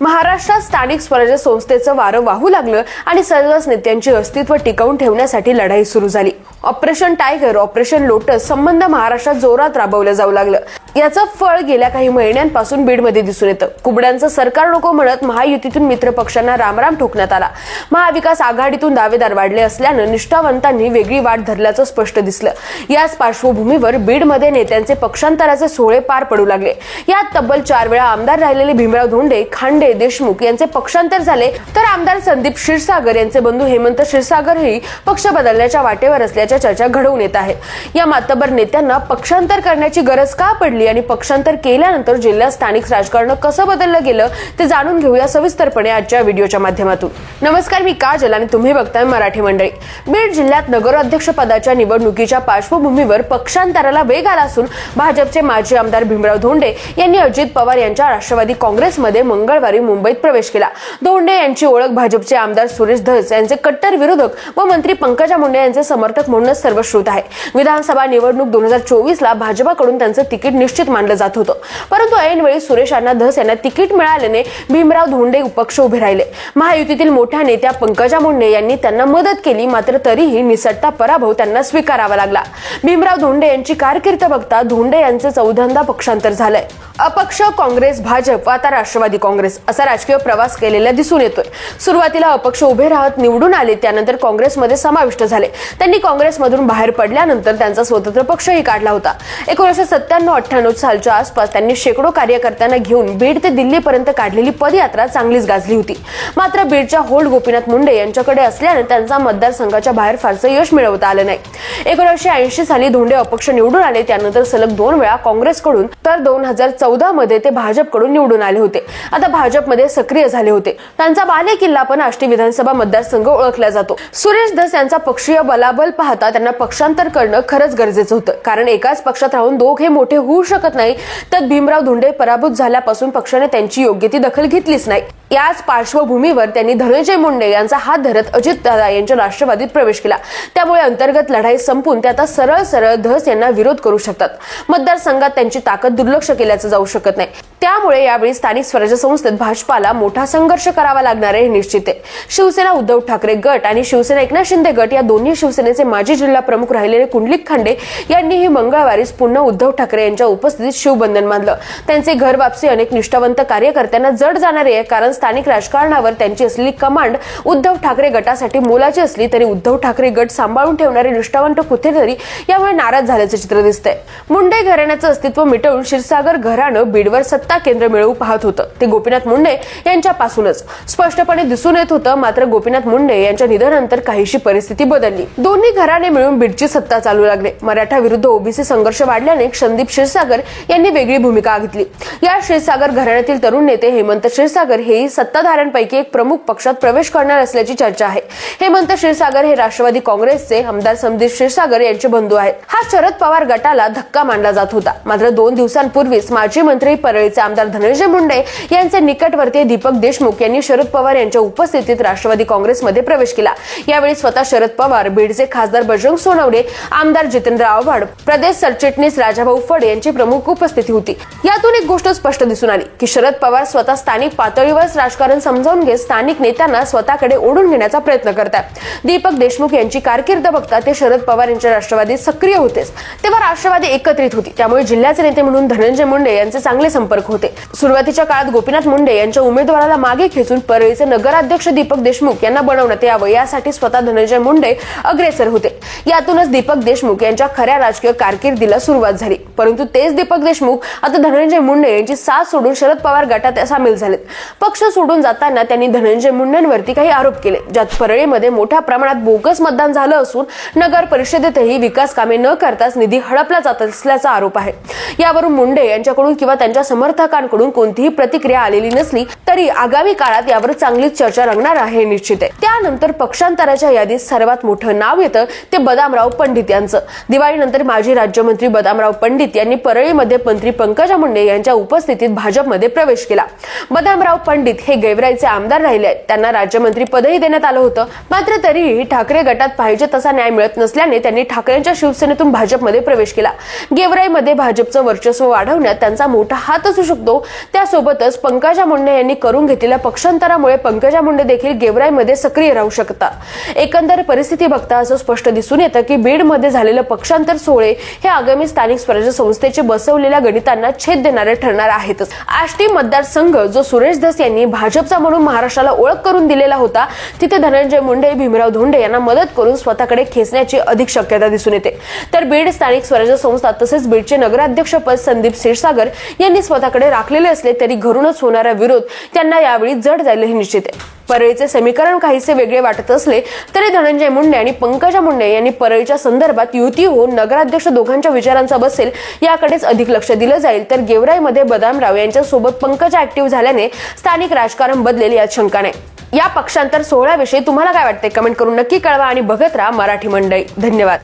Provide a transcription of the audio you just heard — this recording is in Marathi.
महाराष्ट्रात स्थानिक स्वराज्य संस्थेचं वारं वाहू लागलं आणि सर्वच नेत्यांची अस्तित्व टिकवून ठेवण्यासाठी लढाई सुरू झाली। ऑपरेशन टायगर, ऑपरेशन लोटस संबंध महाराष्ट्रात जोरात राबवलं जाऊ लागलं। याचं फळ गेल्या काही महिन्यांपासून बीडमध्ये दिसून येतं। कुबड्यांचं सरकार नको म्हणत महायुतीतून मित्र पक्षांना रामराम ठोकण्यात आला। महाविकास आघाडीतून दावेदार वाढले असल्यानं निष्ठावंतांनी वेगळी वाट धरल्याचं स्पष्ट दिसलं। याच पार्श्वभूमीवर बीडमध्ये नेत्यांचे पक्षांतराचे सोहळे पार पडू लागले। यात तब्बल 4 वेळा आमदार राहिलेले भीमराव धोंडे, खांडे, देशमुख यांचे पक्षांतर झाले, तर आमदार संदीप क्षीरसागर यांचे बंधू हेमंत क्षीरसागरही पक्ष बदलण्याच्या वाटेवर असल्याच्या चर्चा घडवून येत आहेत। या मातब्बर नेत्यांना पक्षांतर करण्याची गरज का पडली आणि पक्षांतर केल्यानंतर जिल्ह्यात स्थानिक राजकारण कसं बदललं गेलं ते जाणून घेऊया सविस्तरपणे आजच्या व्हिडिओच्या माध्यमातून। नमस्कार, मी काजल आणि तुम्ही बघताय मराठी मंडळी। बीड जिल्ह्यात नगराध्यक्ष पदाच्या निवडणुकीच्या पार्श्वभूमीवर पक्षांतराला वेग आला असून भाजपचे माजी आमदार भीमराव धोंडे यांनी अजित पवार यांच्या राष्ट्रवादी काँग्रेसमध्ये मंगळवारी मुंबईत प्रवेश केला। धोंडे यांची ओळख भाजपचे आमदार सुरेश धस यांचे कट्टर विरोधक व मंत्री पंकजा मुंडे यांचे समर्थक म्हणूनच सर्वश्रुत आहे। विधानसभा निवडणूक 2024 ला भाजपाकडून त्यांचे तिकीट निश्चित मानलं जात होतं, परंतु ऐनवेळी सुरेश अण्णा धस यांना तिकीट मिळाल्याने भीमराव धोंडे अपक्ष उभे राहिले। महायुतीतील मोठ्या नेत्या पंकजा मुंडे यांनी त्यांना मदत केली, मात्र तरीही निसटता पराभव त्यांना स्वीकारावा लागला। भीमराव धोंडे यांची कारकीर्द बघता धोंडे यांचे 14दा पक्षांतर झालंय। अपक्ष काँग्रेस, भाजप, आता राष्ट्रवादी काँग्रेस असा राजकीय प्रवास केलेला दिसून येतोय। सुरुवातीला अपक्ष उभे राहत निवडून आले, त्यानंतर काँग्रेसमध्ये समाविष्ट झाले। त्यांनी काँग्रेसमधून बाहेर पडल्यानंतर त्यांचा स्वतंत्र पक्षही काढला होता। 1997-98 सालच्या आसपास त्यांनी शेकडो कार्यकर्त्यांना घेऊन बीड ते दिल्लीपर्यंत काढलेली पदयात्रा चांगलीच गाजली होती। मात्र बीडच्या होल्ड गोपीनाथ मुंडे यांच्याकडे असल्याने त्यांचा मतदारसंघाच्या बाहेर फारसं यश मिळवता आलं नाही। 1980 साली धोंडे अपक्ष निवडून आले, त्यानंतर सलग 2 वेळा काँग्रेसकडून तर 2014 मध्ये ते भाजपकडून निवडून आले होते। आता भाजपमध्ये सक्रिय झाले होते। त्यांचा बालेकिल्ला पण आष्टी विधानसभा मतदारसंघ ओळखला जातो। सुरेश धस यांचा पक्षीय बलाबल पाहता त्यांना पक्षांतर करणं खरंच गरजेचं होतं, कारण एकाच पक्षात राहून दोघे मोठे होऊ शकत नाही। तर भीमराव धोंडे पराभूत झाल्यापासून पक्षाने त्यांची योग्य ती दखल घेतलीच नाही। याच पार्श्वभूमीवर त्यांनी धनंजय मुंडे यांचा हात धरत अजितदादा यांच्या राष्ट्रवादीत प्रवेश केला। त्यामुळे अंतर्गत लढाई संपून ते आता सरळ सरळ धस यांना विरोध करू शकतात। मतदारसंघात त्यांची ताकद दुर्लक्ष केल्याचं जाऊ शकत नाही। त्यामुळे यावेळी स्थानिक स्वराज्य संस्थेत भाजपाला मोठा संघर्ष करावा लागणार आहे हे निश्चित आहे। शिवसेना उद्धव ठाकरे गट आणि शिवसेना एकनाथ शिंदे गट या दोन्ही शिवसेनेचे माजी जिल्हा प्रमुख राहिलेले कुंडलिक खांडे यांनीही मंगळवारीच पुन्हा उद्धव ठाकरे यांच्या उपस्थितीत शिवबंधन बांधलं। त्यांचे घर वापसी अनेक निष्ठावंत कार्यकर्त्यांना जड जाणार आहे, कारण स्थानिक राजकारणावर त्यांची असलेली कमांड उद्धव ठाकरे गटासाठी मोलाची असली तरी उद्धव ठाकरे गट सांभाळून ठेवणारे निष्ठावंत कुठेतरी यामुळे नाराज झाल्याचं चित्र दिसतंय। मुंडे घराण्याचं अस्तित्व मिटवून क्षीरसागर घराणं बीडवर सत्ता केंद्र मिळवू पाहत होतं। ते गोपीनाथ मुंडे यांच्यापासूनच स्पष्टपणे दिसून येत होतं। मात्र गोपीनाथ मुंडे यांच्या निधनानंतर काहीशी परिस्थिती बदलली। दोन्ही घराणे मिळून बीडची सत्ता चालू लागले। मराठा विरुद्ध ओबीसी संघर्ष वाढल्याने संदीप क्षीरसागर यांनी वेगळी भूमिका घेतली। या क्षीरसागर घराण्यातील तरुण नेते हेमंत क्षीरसागर हेही सत्ताधाऱ्यांपैकी एक प्रमुख पक्षात प्रवेश करणार असल्याची चर्चा आहे। हेमंत क्षीरसागर हे राष्ट्रवादी काँग्रेसचे आमदार संदीप क्षीरसागर यांचे बंधू आहेत। हा शरद पवार गटाला धक्का मानला जात होता। मात्र 2 दिवसांपूर्वीच माजी मंत्री परळीचे आमदार धनंजय मुंडे यांचे निकटवर्तीय दीपक देशमुख यांनी शरद पवार यांच्या उपस्थितीत राष्ट्रवादी काँग्रेसमध्ये प्रवेश केला। यावेळी स्वतः शरद पवार, बीडचे खासदार बजरंग सोनवणे, आमदार जितेंद्र आव्हाड, प्रदेश सरचिटणीस राजाभाऊ फड यांची प्रमुख उपस्थिती होती। यातून एक गोष्ट स्पष्ट दिसून आली की शरद पवार स्वतः स्थानिक पातळीवर राजकारण समजावून घेत स्थानिक नेत्यांना स्वतःकडे ओढून घेण्याचा प्रयत्न करतात। दीपक देशमुख यांची कारकीर्द बघता ते शरद पवार यांच्या राष्ट्रवादीत सक्रिय होतेच, तेव्हा राष्ट्रवादी एकत्रित होती। त्यामुळे जिल्ह्याचे नेते म्हणून धनंजय मुंडे यांचे चांगले संपर्क होते। सुरुवातीच्या काळात गोपीनाथ मुंडे यांच्या उमेदवाराला मागे खेचून परळीचे नगराध्यक्ष दीपक देशमुख यांना बनवण्यात यावं यासाठी स्वतः धनंजय मुंडे अग्रेसर होते। यातूनच दीपक देशमुख यांच्या खऱ्या राजकीय कारकिर्दीला सुरुवात झाली। परंतु तेच दीपक देशमुख आता धनंजय मुंडे यांची साथ सोडून शरद पवार गटात सामील झालेत। पक्ष सोडून जाताना त्यांनी धनंजय मुंडेंवरती काही आरोप केले, ज्यात परळीमध्ये मोठ्या प्रमाणात बोगस मतदान झालं असून नगर परिषदेतही विकास कामे न करताच निधी हडपला जात असल्याचा आरोप आहे। यावरून मुंडे यांच्याकडून किंवा त्यांच्या समर्थकांकडून कोणतीही प्रतिक्रिया आलेली नसली तरी आगामी काळात यावर चांगलीच चर्चा रंगणार आहे निश्चित आहे। त्यानंतर पक्षांतराच्या यादीत सर्वात मोठं नाव येतं ते बदामराव पंडित यांचं। दिवाळीनंतर माजी राज्यमंत्री बदामराव पंडित यांनी परळीमध्ये मंत्री पंकजा मुंडे यांच्या उपस्थितीत भाजपमध्ये प्रवेश केला। बदामराव पंडित हे गेवराईचे आमदार राहिले आहेत। त्यांना राज्यमंत्री पदही देण्यात आलं होतं। मात्र तरीही ठाकरे गटात पाहिजे तसा न्याय मिळत नसल्याने त्यांनी ठाकरेंच्या शिवसेनेतून भाजपमध्ये प्रवेश केला। गेवराईमध्ये भाजपचं वर्चस्व वाढवण्यात त्यांचा मोठा हात असू शकतो। त्यासोबतच पंकजा मुंडे यांनी करून घेतलेल्या पक्षांतरामुळे पंकजा मुंडे देखील गेवराईमध्ये सक्रिय राहू शकतात। एकंदर परिस्थिती बघता असं स्पष्ट दिसून येतं की बीडमध्ये झालेलं पक्षांतर सोहळे हे आगामी स्थानिक स्वराज्य संस्थेचे बसवलेल्या गणितांना छेद देणारे ठरणार आहेतच। आष्टी मतदारसंघ जो सुरेश धस यांनी भाजपचा म्हणून महाराष्ट्राला ओळख करून दिलेला होता, तिथे धनंजय मुंडे, भीमराव धोंडे यांना मदत करून स्वतःकडे खेचण्याची अधिक शक्यता दिसून येते। तर बीड स्थानिक स्वराज्य संस्था तसेच बीडचे नगराध्यक्षपद संदीप क्षीरसागर यांनी स्वतःकडे राखलेले असले तरी घरूनच होणारा विरोध त्यांना यावेळी जड जाईल हे निश्चित आहे। परळीचे समीकरण काहीसे वेगळे वाटत असले तरी धनंजय मुंडे आणि पंकजा मुंडे यांनी परळीच्या संदर्भात युती होऊन नगराध्यक्ष दोघांच्या विचारांचा बसेल याकडेच अधिक लक्ष दिलं जाईल। तर गेवराईमध्ये बदामराव यांच्या सोबत पंकजा ऍक्टिव्ह झाल्याने स्थानिक राजकारण बदलेल यात शंका नाही। या पक्षांतर सोहळ्याविषयी तुम्हाला काय वाटते कमेंट करून नक्की कळवा आणि बघत राहा मराठी मंडई। धन्यवाद।